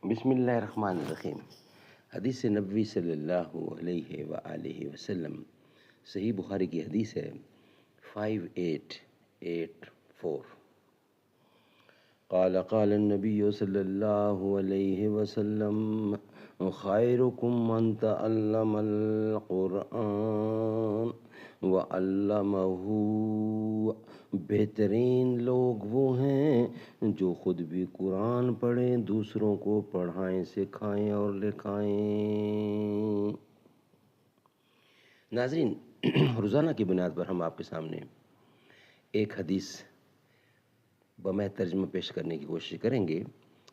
بسم اللہ الرحمن الرحیم۔ حدیث نبوی صلی اللہ علیہ وآلہ وسلم، صحیح بخاری کی حدیث ہے 5884۔ قال النبی صلی اللہ علیہ وسلم خیرکم من تعلم القرآن وعلمہ۔ بہترین لوگ وہ ہیں جو خود بھی قرآن پڑھیں، دوسروں کو پڑھائیں، سکھائیں اور لکھائیں۔ ناظرین، روزانہ کی بنیاد پر ہم آپ کے سامنے ایک حدیث بمع ترجمہ پیش کرنے کی کوشش کریں گے۔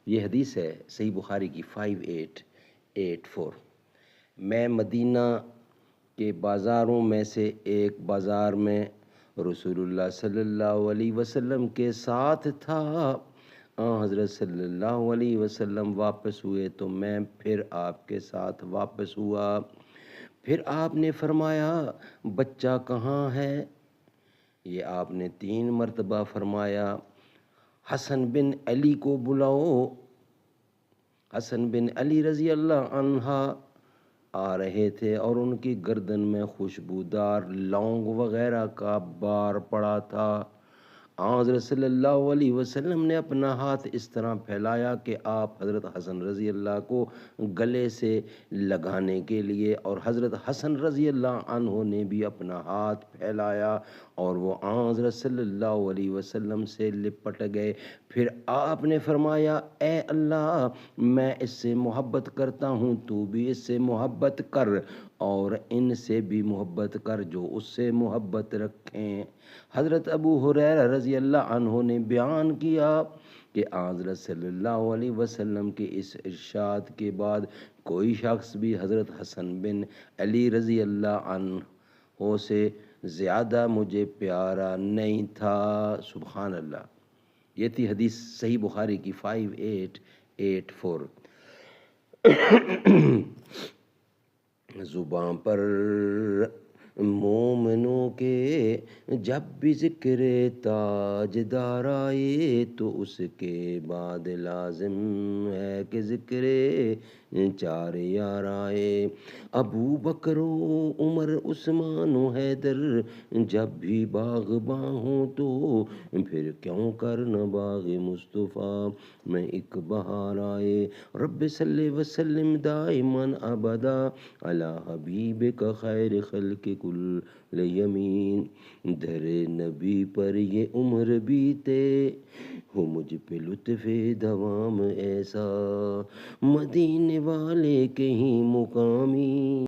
یہ حدیث ہے صحیح بخاری کی 5884۔ میں مدینہ کے بازاروں میں سے ایک بازار میں رسول اللہ صلی اللہ علیہ وسلم کے ساتھ تھا۔ حضرت صلی اللہ علیہ وسلم واپس ہوئے تو میں پھر آپ کے ساتھ واپس ہوا۔ پھر آپ نے فرمایا بچہ کہاں ہے؟ یہ آپ نے 3 مرتبہ فرمایا۔ حسن بن علی کو بلاؤ۔ حسن بن علی رضی اللہ عنہ آ رہے تھے اور ان کی گردن میں خوشبودار لونگ وغیرہ کا بار پڑا تھا۔ حضرت صلی اللہ علیہ وسلم نے اپنا ہاتھ اس طرح پھیلایا کہ آپ حضرت حسن رضی اللہ کو گلے سے لگانے کے لیے، اور حضرت حسن رضی اللہ عنہ نے بھی اپنا ہاتھ پھیلایا اور وہ حضرت صلی اللہ علیہ وسلم سے لپٹ گئے۔ پھر آپ نے فرمایا اے اللہ، میں اس سے محبت کرتا ہوں، تو بھی اس سے محبت کر اور ان سے بھی محبت کر جو اس سے محبت رکھیں۔ حضرت ابو ہریرہ رضی اللہ عنہ نے بیان کیا کہ حضرت صلی اللہ علیہ وسلم کے اس ارشاد کے بعد کوئی شخص بھی حضرت حسن بن علی رضی اللہ عنہ سے زیادہ مجھے پیارا نہیں تھا۔ سبحان اللہ۔ یہ تھی حدیث صحیح بخاری کی 5884۔ زباں پر مومنوں کے جب بھی ذکر تاجدار آئے تو اس کے بعد لازم ہے کہ ذکر 4 یار آئے۔ ابو بکر و عمر عثمان و حیدر جب بھی باغباں ہوں تو پھر کیوں کرنا باغ مصطفیٰ میں ایک بہار آئے۔ رب صلی وسلم دائما ابدا علی حبیبک خیر خلق کل یمین۔ در نبی پر یہ عمر بیتے ہو مجھ پہ لطف دوام ایسا، مدینے والے کے ہی مقامی